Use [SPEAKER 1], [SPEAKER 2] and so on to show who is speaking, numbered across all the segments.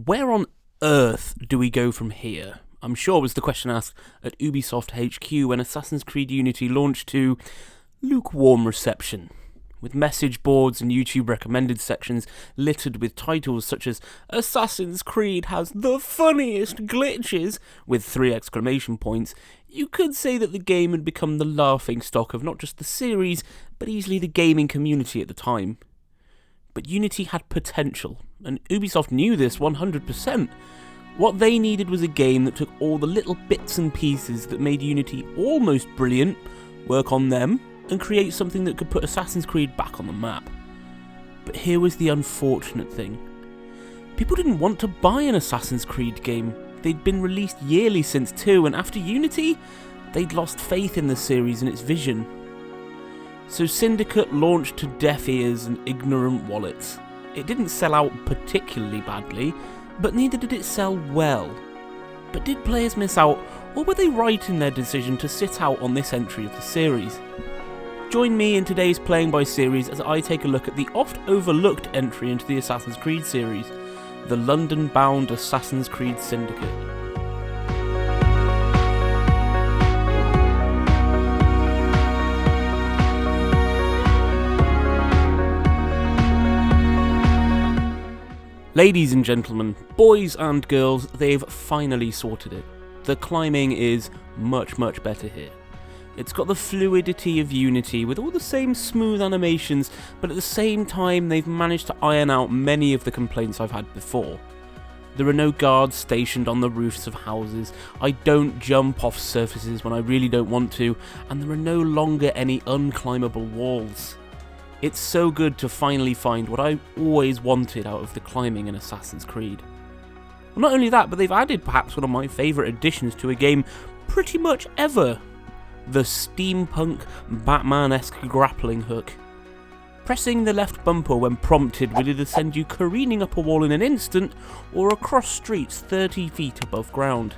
[SPEAKER 1] Where on earth do we go from here? I'm sure was the question asked at Ubisoft HQ when Assassin's Creed Unity launched to lukewarm reception, with message boards and YouTube recommended sections littered with titles such as Assassin's Creed has the funniest glitches, with 3 exclamation points. You could say that the game had become the laughingstock of not just the series, but easily the gaming community at the time. But Unity had potential, and Ubisoft knew this 100%. What they needed was a game that took all the little bits and pieces that made Unity almost brilliant, work on them, and create something that could put Assassin's Creed back on the map. But here was the unfortunate thing. People didn't want to buy an Assassin's Creed game. They'd been released yearly since 2, and after Unity, they'd lost faith in the series and its vision. So Syndicate launched to deaf ears and ignorant wallets. It didn't sell out particularly badly, but neither did it sell well. But did players miss out, or were they right in their decision to sit out on this entry of the series? Join me in today's Playing by series as I take a look at the oft-overlooked entry into the Assassin's Creed series, the London-bound Assassin's Creed Syndicate. Ladies and gentlemen, boys and girls, they've finally sorted it. The climbing is much better here. It's got the fluidity of Unity with all the same smooth animations, but at the same time they've managed to iron out many of the complaints I've had before. There are no guards stationed on the roofs of houses, I don't jump off surfaces when I really don't want to, and there are no longer any unclimbable walls. It's so good to finally find what I always wanted out of the climbing in Assassin's Creed. Well, not only that, but they've added perhaps one of my favourite additions to a game pretty much ever. The steampunk, Batman-esque grappling hook. Pressing the left bumper when prompted will either send you careening up a wall in an instant, or across streets 30 feet above ground.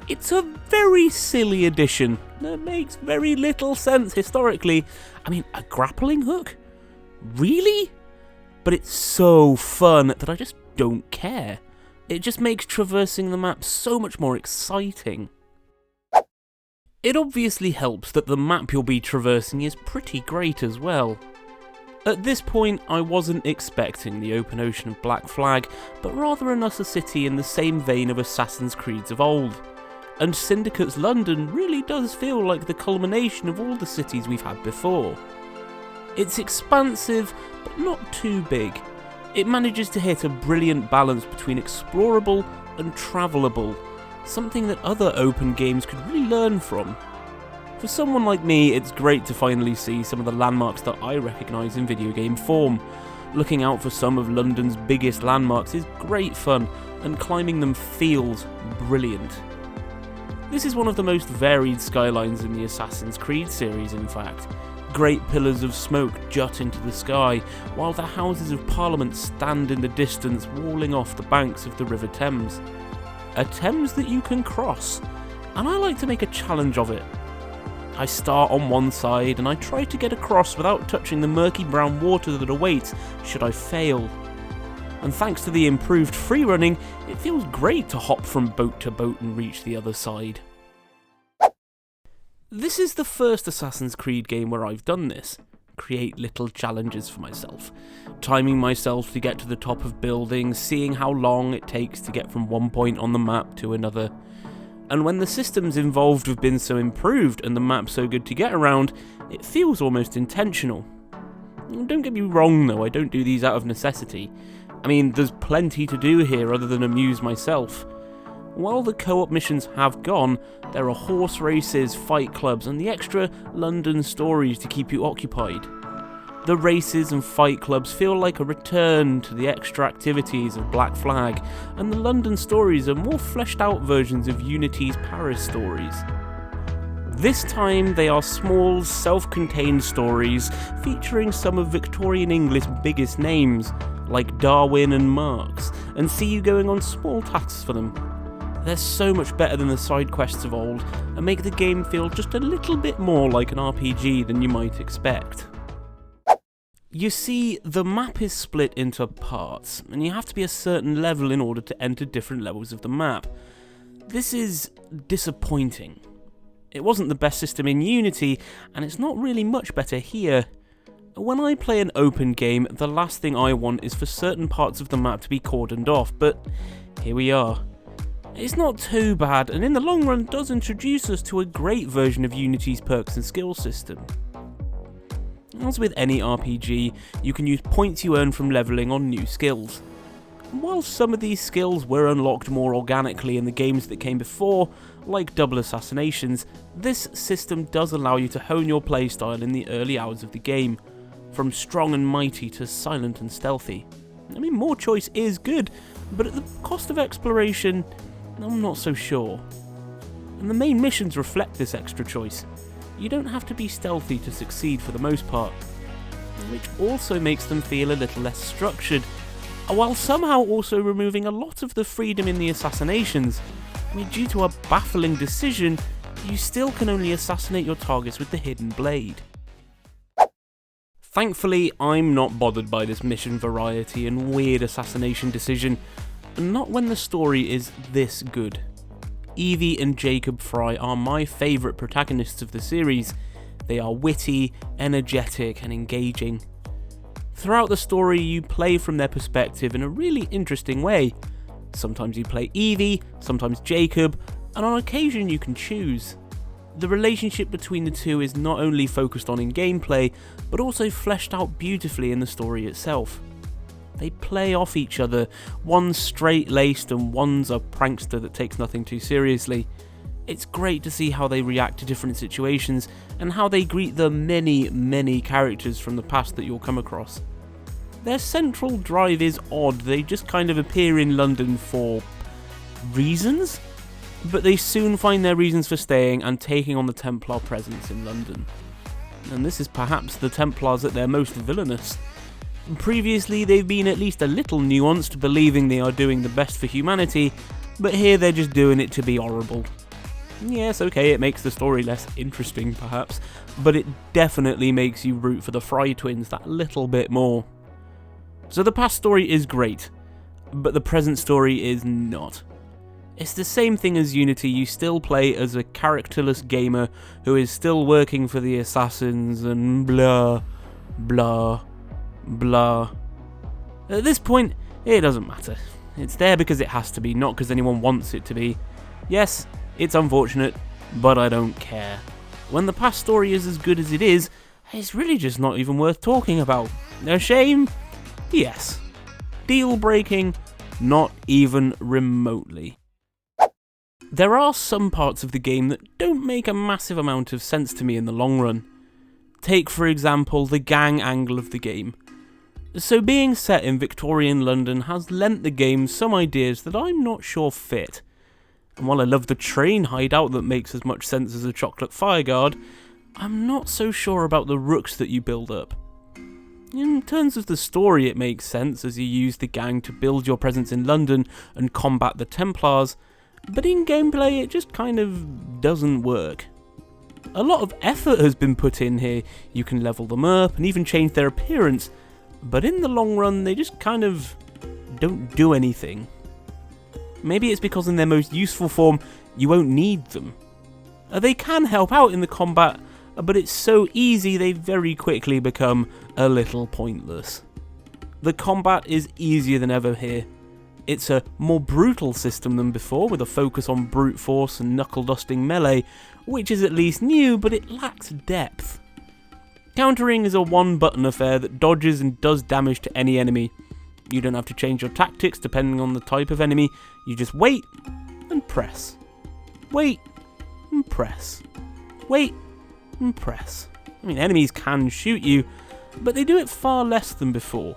[SPEAKER 1] It's a very silly addition that makes very little sense historically. I mean, a grappling hook? Really? But it's so fun that I just don't care. It just makes traversing the map so much more exciting. It obviously helps that the map you'll be traversing is pretty great as well. At this point, I wasn't expecting the open ocean of Black Flag, but rather another city in the same vein of Assassin's Creeds of old. And Syndicate's London really does feel like the culmination of all the cities we've had before. It's expansive, but not too big. It manages to hit a brilliant balance between explorable and travelable, something that other open games could really learn from. For someone like me, it's great to finally see some of the landmarks that I recognise in video game form. Looking out for some of London's biggest landmarks is great fun, and climbing them feels brilliant. This is one of the most varied skylines in the Assassin's Creed series, in fact. Great pillars of smoke jut into the sky, while the Houses of Parliament stand in the distance, walling off the banks of the River Thames. A Thames that you can cross, and I like to make a challenge of it. I start on one side and I try to get across without touching the murky brown water that awaits should I fail. And thanks to the improved free running, it feels great to hop from boat to boat and reach the other side. This is the first Assassin's Creed game where I've done this. Create little challenges for myself. Timing myself to get to the top of buildings, seeing how long it takes to get from one point on the map to another. And when the systems involved have been so improved and the map so good to get around, it feels almost intentional. Don't get me wrong though, I don't do these out of necessity. I mean, there's plenty to do here other than amuse myself. While the co-op missions have gone, there are horse races, fight clubs, and the extra London stories to keep you occupied. The races and fight clubs feel like a return to the extra activities of Black Flag, and the London stories are more fleshed out versions of Unity's Paris stories. This time they are small, self-contained stories featuring some of Victorian English's biggest names, like Darwin and Marx, and see you going on small tasks for them. They're so much better than the side quests of old, and make the game feel just a little bit more like an RPG than you might expect. You see, the map is split into parts, and you have to be a certain level in order to enter different levels of the map. This is disappointing. It wasn't the best system in Unity, and it's not really much better here. When I play an open game, the last thing I want is for certain parts of the map to be cordoned off, but here we are. It's not too bad, and in the long run does introduce us to a great version of Unity's perks and skill system. As with any RPG, you can use points you earn from levelling on new skills. While some of these skills were unlocked more organically in the games that came before, like double assassinations, this system does allow you to hone your playstyle in the early hours of the game, from strong and mighty to silent and stealthy. I mean, more choice is good, but at the cost of exploration, I'm not so sure. And the main missions reflect this extra choice. You don't have to be stealthy to succeed for the most part, which also makes them feel a little less structured, while somehow also removing a lot of the freedom in the assassinations. I mean, due to a baffling decision, you still can only assassinate your targets with the hidden blade. Thankfully, I'm not bothered by this mission variety and weird assassination decision, not when the story is this good. Evie and Jacob Fry are my favourite protagonists of the series. They are witty, energetic and engaging. Throughout the story you play from their perspective in a really interesting way. Sometimes you play Evie, sometimes Jacob, and on occasion you can choose. The relationship between the two is not only focused on in gameplay, but also fleshed out beautifully in the story itself. They play off each other, one's straight-laced and one's a prankster that takes nothing too seriously. It's great to see how they react to different situations, and how they greet the many characters from the past that you'll come across. Their central drive is odd, they just kind of appear in London for reasons, but they soon find their reasons for staying and taking on the Templar presence in London. And this is perhaps the Templars at their most villainous. Previously, they've been at least a little nuanced, believing they are doing the best for humanity, but here they're just doing it to be horrible. Yes, okay, it makes the story less interesting, perhaps, but it definitely makes you root for the Fry twins that little bit more. So the past story is great, but the present story is not. It's the same thing as Unity, you still play as a characterless gamer who is still working for the assassins and blah, blah, blah. At this point, it doesn't matter. It's there because it has to be, not because anyone wants it to be. Yes, it's unfortunate, but I don't care. When the past story is as good as it is, it's really just not even worth talking about. A shame? Yes. Deal breaking? Not even remotely. There are some parts of the game that don't make a massive amount of sense to me in the long run. Take, for example, the gang angle of the game. So being set in Victorian London has lent the game some ideas that I'm not sure fit. And while I love the train hideout that makes as much sense as a chocolate fireguard, I'm not so sure about the rooks that you build up. In terms of the story, it makes sense as you use the gang to build your presence in London and combat the Templars, but in gameplay it just kind of doesn't work. A lot of effort has been put in here, you can level them up and even change their appearance, but in the long run they just kind of don't do anything. Maybe it's because in their most useful form you won't need them. They can help out in the combat, but it's so easy they very quickly become a little pointless. The combat is easier than ever here. It's a more brutal system than before, with a focus on brute force and knuckle-dusting melee, which is at least new, but it lacks depth. Countering is a one-button affair that dodges and does damage to any enemy. You don't have to change your tactics depending on the type of enemy, you just wait and press. Wait and press. Wait and press. I mean, enemies can shoot you, but they do it far less than before.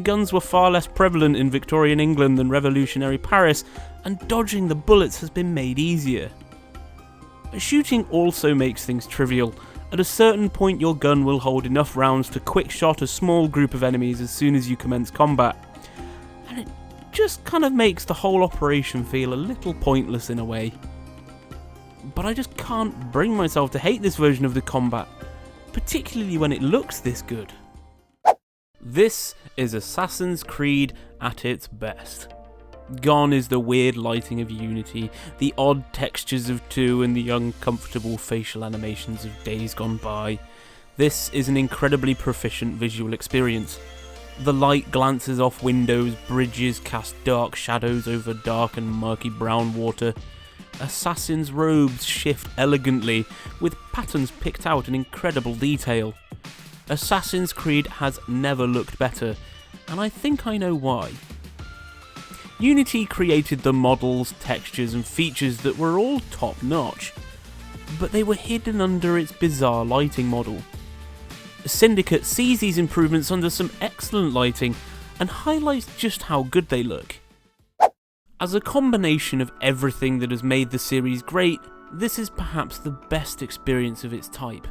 [SPEAKER 1] Guns were far less prevalent in Victorian England than revolutionary Paris, and dodging the bullets has been made easier. Shooting also makes things trivial. At a certain point your gun will hold enough rounds to quick shot a small group of enemies as soon as you commence combat. And it just kind of makes the whole operation feel a little pointless in a way. But I just can't bring myself to hate this version of the combat, particularly when it looks this good. This is Assassin's Creed at its best. Gone is the weird lighting of Unity, the odd textures of 2, and the uncomfortable facial animations of Days Gone By. This is an incredibly proficient visual experience. The light glances off windows, bridges cast dark shadows over dark and murky brown water. Assassins' robes shift elegantly, with patterns picked out in incredible detail. Assassin's Creed has never looked better, and I think I know why. Unity created the models, textures and features that were all top notch, but they were hidden under its bizarre lighting model. Syndicate sees these improvements under some excellent lighting and highlights just how good they look. As a combination of everything that has made the series great, this is perhaps the best experience of its type.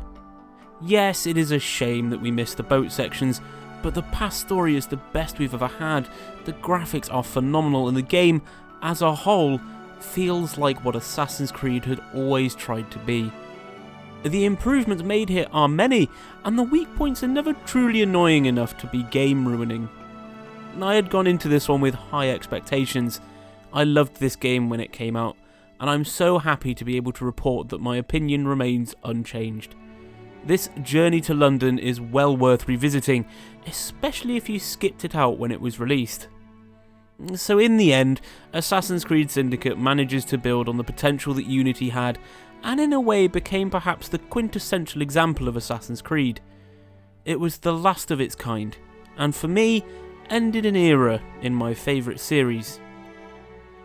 [SPEAKER 1] Yes, it is a shame that we missed the boat sections, but the past story is the best we've ever had, the graphics are phenomenal, and the game, as a whole, feels like what Assassin's Creed had always tried to be. The improvements made here are many, and the weak points are never truly annoying enough to be game ruining. I had gone into this one with high expectations. I loved this game when it came out, and I'm so happy to be able to report that my opinion remains unchanged. This journey to London is well worth revisiting, especially if you skipped it out when it was released. So in the end, Assassin's Creed Syndicate manages to build on the potential that Unity had, and in a way became perhaps the quintessential example of Assassin's Creed. It was the last of its kind, and for me, ended an era in my favourite series.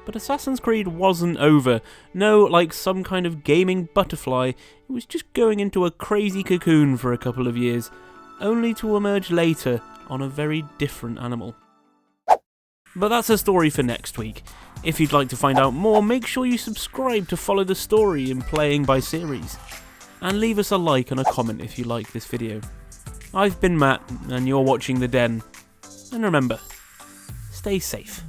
[SPEAKER 1] But Assassin's Creed wasn't over. No, like some kind of gaming butterfly, it was just going into a crazy cocoon for a couple of years, only to emerge later on a very different animal. But that's a story for next week. If you'd like to find out more, make sure you subscribe to follow the story in Playing by Series. And leave us a like and a comment if you like this video. I've been Matt, and you're watching The Den. And remember, stay safe.